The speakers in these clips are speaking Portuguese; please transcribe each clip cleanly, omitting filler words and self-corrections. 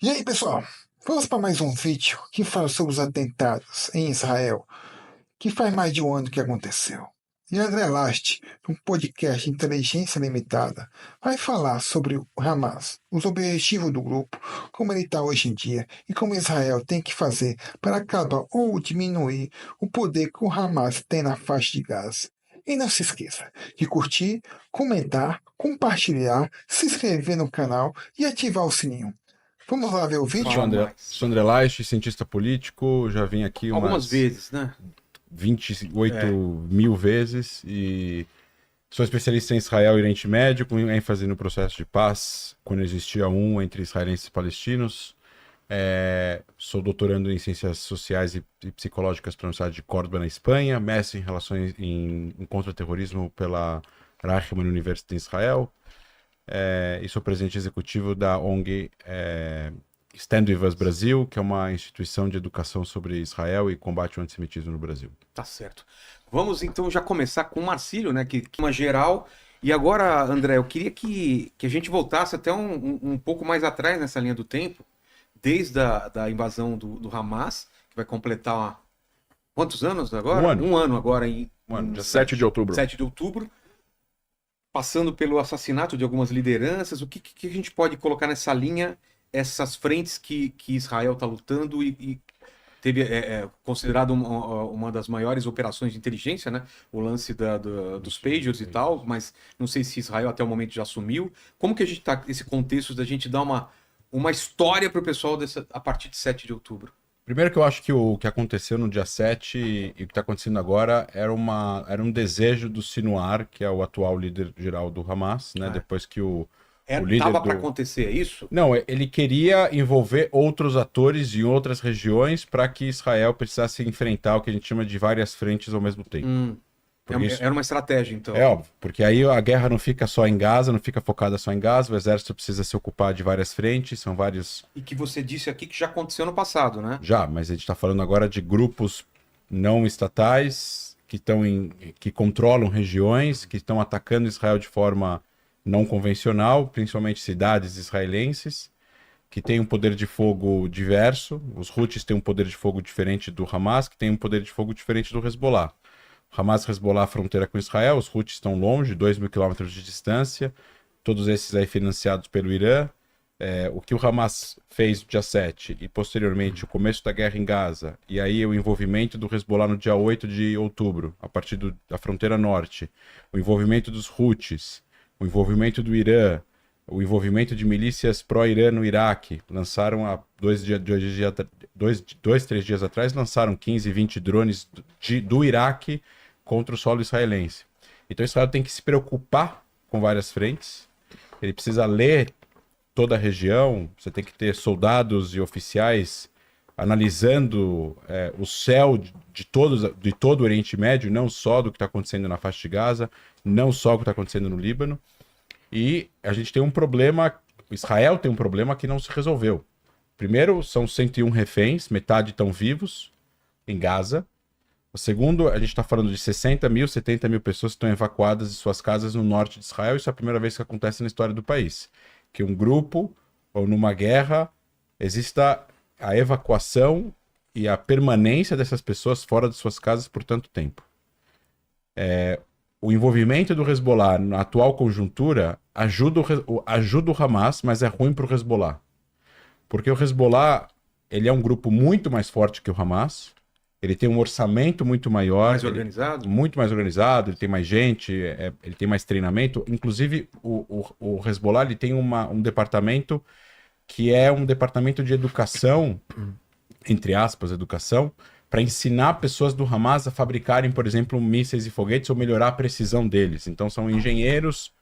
E aí, pessoal? Vamos para mais um vídeo que fala sobre os atentados em Israel, que faz mais de um ano que aconteceu. E André Last, um podcast Inteligência Limitada, vai falar sobre o Hamas, os objetivos do grupo, como ele está hoje em dia e como Israel tem que fazer para acabar ou diminuir o poder que o Hamas tem na faixa de Gaza. E não se esqueça de curtir, comentar, compartilhar, se inscrever no canal e ativar o sininho. Vamos lá ver o vídeo? Sou André, sou André Laich, cientista político, já vim aqui Algumas vezes, né? 28 mil vezes e sou especialista em Israel e Oriente Médio, com ênfase no processo de paz, quando existia um entre israelenses e palestinos. Sou doutorando em Ciências Sociais e Psicológicas pela Universidade de Córdoba, na Espanha, mestre em Relações em Contra-Terrorismo pela Reichman University em Israel, e sou presidente executivo da ONG Stand With Us Brasil, que é uma instituição de educação sobre Israel e combate ao antissemitismo no Brasil. Tá certo. Vamos então já começar com o Marcílio, né? Que uma geral. E agora, André, eu queria que a gente voltasse até um pouco mais atrás nessa linha do tempo, desde da invasão do Hamas, que vai completar quantos anos agora? Um ano agora dia 7 de outubro. 7 de outubro. Passando pelo assassinato de algumas lideranças, o que a gente pode colocar nessa linha, essas frentes que Israel está lutando e teve considerado uma das maiores operações de inteligência, né? O lance dos Patriots e tal, mas não sei se Israel até o momento já assumiu. Como que a gente está nesse contexto da gente dar uma história para o pessoal a partir de 7 de outubro? Primeiro que eu acho que o que aconteceu no dia 7 e o que está acontecendo agora era um desejo do Sinwar, que é o atual líder geral do Hamas, né? Depois que o líder Estava para acontecer, é isso? Não, ele queria envolver outros atores em outras regiões para que Israel precisasse enfrentar o que a gente chama de várias frentes ao mesmo tempo. Era uma estratégia, então. É óbvio, porque aí a guerra não fica só em Gaza, não fica focada só em Gaza, o exército precisa se ocupar de várias frentes, são vários... E que você disse aqui que já aconteceu no passado, né? Já, mas a gente está falando agora de grupos não estatais que controlam regiões, que estão atacando Israel de forma não convencional, principalmente cidades israelenses, que têm um poder de fogo diverso. Os Houthis têm um poder de fogo diferente do Hamas, que tem um poder de fogo diferente do Hezbollah. Hamas e Hezbollah fronteira com Israel, os Houthis estão longe, 2.000 quilômetros de distância, todos esses aí financiados pelo Irã. O que o Hamas fez no dia 7 e posteriormente o começo da guerra em Gaza, e aí o envolvimento do Hezbollah no dia 8 de outubro, a partir da fronteira norte, o envolvimento dos Houthis, o envolvimento do Irã, o envolvimento de milícias pró-Irã no Iraque, lançaram há 3 dias atrás, lançaram 15, 20 drones do Iraque contra o solo israelense. Então Israel tem que se preocupar com várias frentes, ele precisa ler toda a região, você tem que ter soldados e oficiais analisando o céu de todo o Oriente Médio, não só do que está acontecendo na faixa de Gaza, não só o que está acontecendo no Líbano. E a gente tem um problema, Israel tem um problema que não se resolveu. Primeiro, são 101 reféns, metade estão vivos em Gaza. O segundo, a gente está falando de 60 mil, 70 mil pessoas que estão evacuadas de suas casas no norte de Israel. Isso é a primeira vez que acontece na história do país. Que um grupo, ou numa guerra, exista a evacuação e a permanência dessas pessoas fora de suas casas por tanto tempo. O envolvimento do Hezbollah na atual conjuntura ajuda o Hamas, mas é ruim para o Hezbollah. Porque o Hezbollah, ele é um grupo muito mais forte que o Hamas, ele tem um orçamento muito maior. Mais organizado? Muito mais organizado, ele tem mais gente, ele tem mais treinamento. Inclusive, o Hezbollah ele tem um departamento que é um departamento de educação, entre aspas, educação, para ensinar pessoas do Hamas a fabricarem, por exemplo, mísseis e foguetes ou melhorar a precisão deles. Então são engenheiros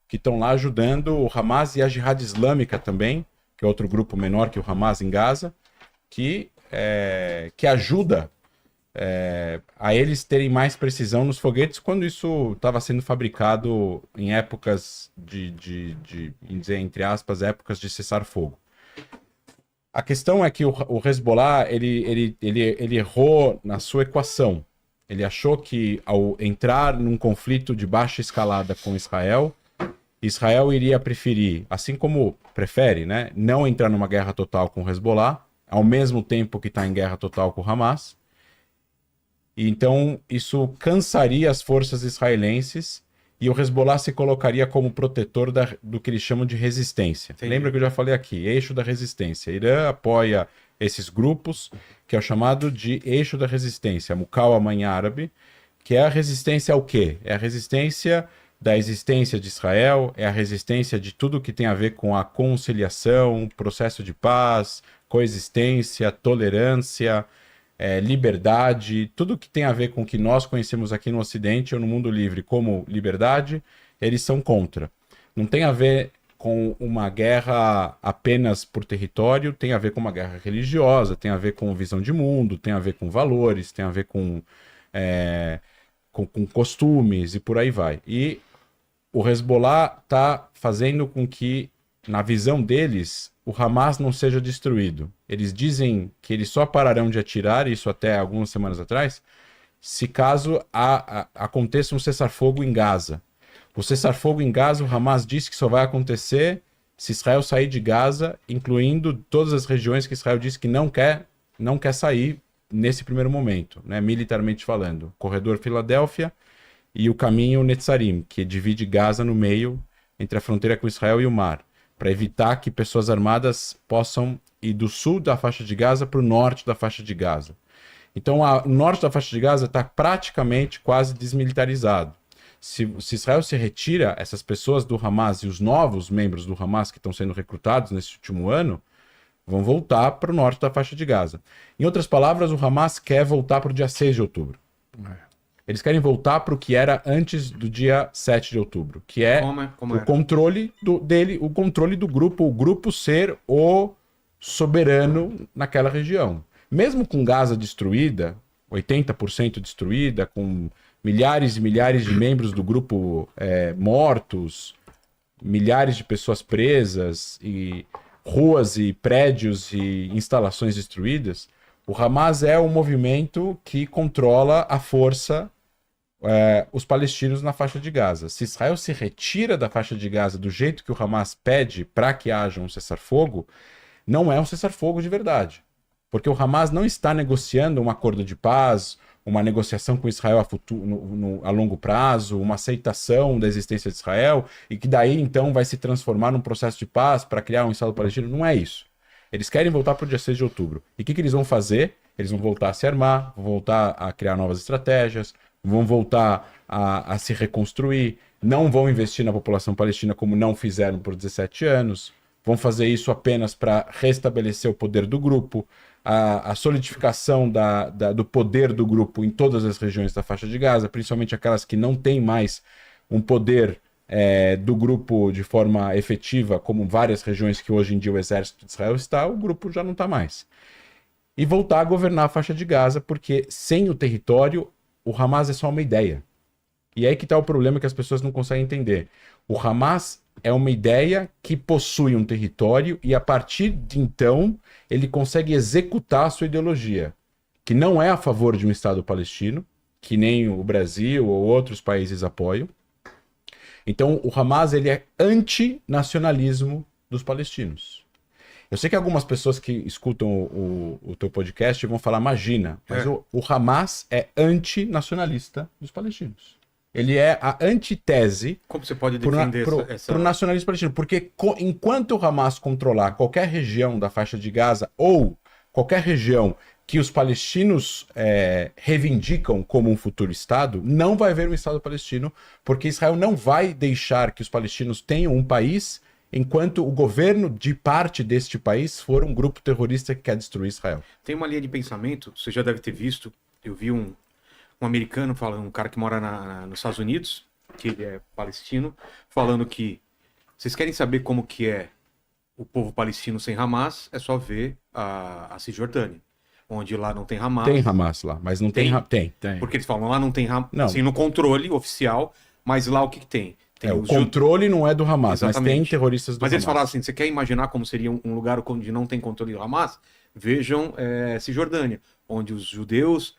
que estão lá ajudando o Hamas e a Jihad Islâmica também, que é outro grupo menor que o Hamas em Gaza, que ajuda a eles terem mais precisão nos foguetes quando isso estava sendo fabricado em épocas dizer, entre aspas, épocas de cessar-fogo. A questão é que o Hezbollah ele errou na sua equação. Ele achou que ao entrar num conflito de baixa escalada com Israel, Israel iria preferir, assim como prefere, né, não entrar numa guerra total com o Hezbollah, ao mesmo tempo que está em guerra total com o Hamas. E então isso cansaria as forças israelenses e o Hezbollah se colocaria como protetor do que eles chamam de resistência. Entendi. Lembra que eu já falei aqui, eixo da resistência. Irã apoia esses grupos, que é o chamado de eixo da resistência, Muqawama em árabe, que é a resistência ao quê? É a resistência da existência de Israel, é a resistência de tudo que tem a ver com a conciliação, processo de paz, coexistência, tolerância, liberdade, tudo que tem a ver com o que nós conhecemos aqui no Ocidente ou no mundo livre como liberdade, eles são contra. Não tem a ver com uma guerra apenas por território, tem a ver com uma guerra religiosa, tem a ver com visão de mundo, tem a ver com valores, tem a ver com costumes e por aí vai. E o Hezbollah está fazendo com que, na visão deles, o Hamas não seja destruído. Eles dizem que eles só pararão de atirar, isso até algumas semanas atrás, se caso aconteça um cessar-fogo em Gaza. O cessar-fogo em Gaza, o Hamas diz que só vai acontecer se Israel sair de Gaza, incluindo todas as regiões que Israel diz que não quer sair nesse primeiro momento, né, militarmente falando. Corredor Filadélfia e o caminho Netzarim, que divide Gaza no meio entre a fronteira com Israel e o mar, para evitar que pessoas armadas possam ir do sul da faixa de Gaza para o norte da faixa de Gaza. Então, o norte da faixa de Gaza está praticamente quase desmilitarizado. Se Israel se retira, essas pessoas do Hamas e os novos membros do Hamas que estão sendo recrutados nesse último ano vão voltar para o norte da faixa de Gaza. Em outras palavras, o Hamas quer voltar para o dia 6 de outubro. Eles querem voltar para o que era antes do dia 7 de outubro, que é o controle o controle do grupo, o grupo ser o soberano naquela região. Mesmo com Gaza destruída, 80% destruída, com milhares e milhares de membros do grupo mortos, milhares de pessoas presas, e ruas e prédios e instalações destruídas, o Hamas é o movimento que controla a força os palestinos na faixa de Gaza. Se Israel se retira da faixa de Gaza do jeito que o Hamas pede para que haja um cessar-fogo, não é um cessar-fogo de verdade. Porque o Hamas não está negociando um acordo de paz, uma negociação com Israel a longo prazo, uma aceitação da existência de Israel, e que daí então vai se transformar num processo de paz para criar um Estado palestino. Não é isso. Eles querem voltar para o dia 6 de outubro. E o que eles vão fazer? Eles vão voltar a se armar, vão voltar a criar novas estratégias, vão voltar a se reconstruir, não vão investir na população palestina como não fizeram por 17 anos, vão fazer isso apenas para restabelecer o poder do grupo, a solidificação do poder do grupo em todas as regiões da faixa de Gaza, principalmente aquelas que não têm mais um poder do grupo de forma efetiva, como várias regiões que hoje em dia o exército de Israel está, o grupo já não está mais. E voltar a governar a faixa de Gaza, porque sem o território, o Hamas é só uma ideia. E é aí que está o problema que as pessoas não conseguem entender. O Hamas é uma ideia que possui um território e a partir de então ele consegue executar a sua ideologia, que não é a favor de um Estado palestino, que nem o Brasil ou outros países apoiam. Então o Hamas ele é antinacionalismo dos palestinos. Eu sei que algumas pessoas que escutam o teu podcast vão falar, imagina, mas o Hamas é antinacionalista dos palestinos. Ele é a antitese. Como você pode defender para o nacionalismo palestino? Porque enquanto o Hamas controlar qualquer região da faixa de Gaza ou qualquer região que os palestinos reivindicam como um futuro Estado, não vai haver um Estado palestino, porque Israel não vai deixar que os palestinos tenham um país enquanto o governo de parte deste país for um grupo terrorista que quer destruir Israel. Tem uma linha de pensamento, você já deve ter visto, eu vi um americano falando, um cara que mora nos Estados Unidos, que ele é palestino, falando que vocês querem saber como que é o povo palestino sem Hamas, é só ver a Cisjordânia, onde lá não tem Hamas. Tem Hamas lá, mas não tem. Tem. Porque eles falam, lá não tem Hamas, assim, no controle oficial, mas lá o que tem? O controle não é do Hamas, exatamente. Mas tem terroristas do Hamas. Mas eles falaram assim, você quer imaginar como seria um lugar onde não tem controle do Hamas? Vejam Cisjordânia, onde os judeus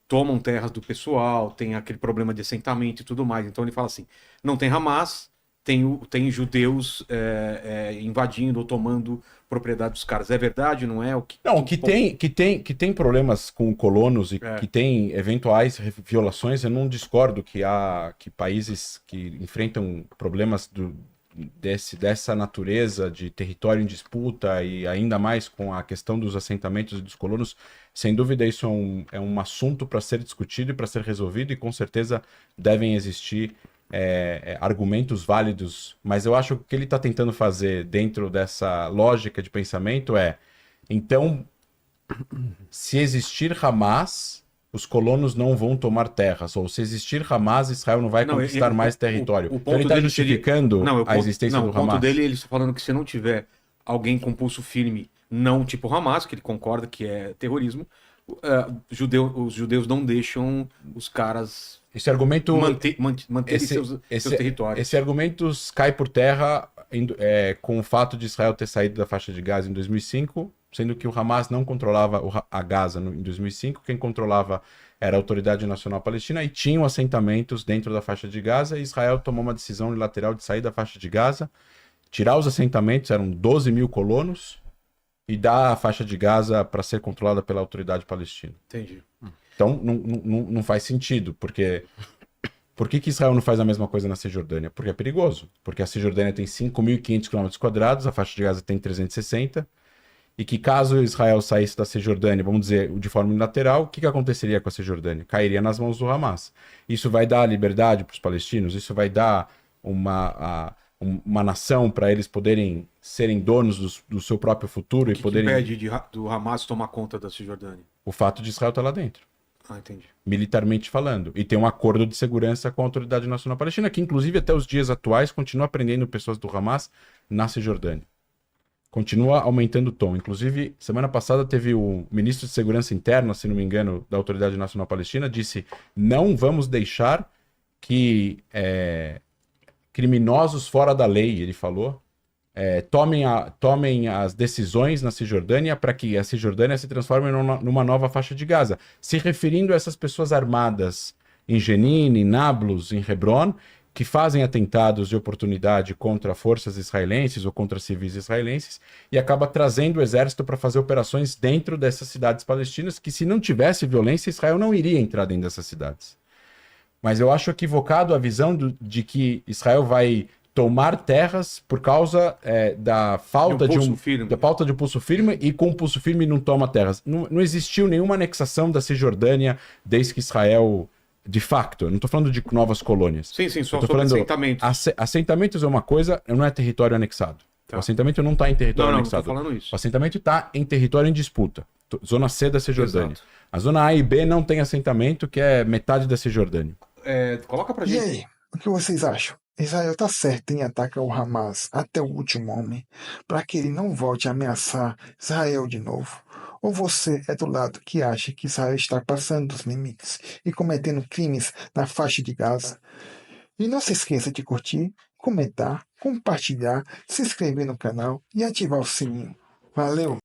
tomam terras do pessoal, tem aquele problema de assentamento e tudo mais. Então ele fala assim, não tem Hamas, tem judeus invadindo ou tomando propriedade dos caras. É verdade, não é? Não, que tem problemas com colonos e que tem eventuais violações, eu não discordo que países que enfrentam problemas dessa natureza de território em disputa e ainda mais com a questão dos assentamentos e dos colonos, sem dúvida isso é um assunto para ser discutido e para ser resolvido, e com certeza devem existir argumentos válidos, mas eu acho que o que ele está tentando fazer dentro dessa lógica de pensamento então, se existir Hamas, os colonos não vão tomar terras, ou se existir Hamas, Israel não vai conquistar mais território. Então ele está justificando a existência do Hamas. O ponto dele, ele está falando que se não tiver alguém com pulso firme, não tipo Hamas, que ele concorda que é terrorismo, os judeus não deixam os caras esse argumento manterem seus territórios. Esse argumento cai por terra com o fato de Israel ter saído da faixa de Gaza em 2005, sendo que o Hamas não controlava a Gaza em 2005, quem controlava era a Autoridade Nacional Palestina, e tinham assentamentos dentro da faixa de Gaza, e Israel tomou uma decisão unilateral de sair da faixa de Gaza, tirar os assentamentos, eram 12 mil colonos, e dar a faixa de Gaza para ser controlada pela Autoridade Palestina. Entendi. Então não faz sentido, porque por que Israel não faz a mesma coisa na Cisjordânia? Porque é perigoso, porque a Cisjordânia tem 5.500 km², a faixa de Gaza tem 360, e que caso Israel saísse da Cisjordânia, vamos dizer, de forma unilateral, o que aconteceria com a Cisjordânia? Cairia nas mãos do Hamas. Isso vai dar liberdade para os palestinos? Isso vai dar uma nação para eles poderem serem donos do seu próprio futuro? Que impede do Hamas tomar conta da Cisjordânia? O fato de Israel estar lá dentro. Entendi. Militarmente falando. E tem um acordo de segurança com a Autoridade Nacional Palestina, que inclusive até os dias atuais continua prendendo pessoas do Hamas na Cisjordânia. Continua aumentando o tom. Inclusive, semana passada teve o ministro de Segurança Interna, se não me engano, da Autoridade Nacional Palestina, disse: não vamos deixar que criminosos fora da lei, ele falou, tomem as decisões na Cisjordânia para que a Cisjordânia se transforme numa nova faixa de Gaza, se referindo a essas pessoas armadas em Jenin, em Nablus, em Hebron, que fazem atentados de oportunidade contra forças israelenses ou contra civis israelenses, e acaba trazendo o exército para fazer operações dentro dessas cidades palestinas, que se não tivesse violência, Israel não iria entrar dentro dessas cidades. Mas eu acho equivocado a visão de que Israel vai tomar terras por causa da falta da falta de pulso firme, e com pulso firme não toma terras. Não existiu nenhuma anexação da Cisjordânia desde que Israel, de facto, eu não estou falando de novas colônias. Sim, só sobre assentamentos. Assentamentos é uma coisa, não é território anexado. Tá. O assentamento não está em território anexado. Não tô falando isso. O assentamento está em território em disputa. Zona C da Cisjordânia. Exato. A zona A e B não tem assentamento, que é metade da Cisjordânia. Coloca pra gente. E aí, o que vocês acham? Israel está certo em atacar o Hamas até o último homem, para que ele não volte a ameaçar Israel de novo? Ou você é do lado que acha que Israel está passando dos limites e cometendo crimes na faixa de Gaza? E não se esqueça de curtir, comentar, compartilhar, se inscrever no canal e ativar o sininho. Valeu!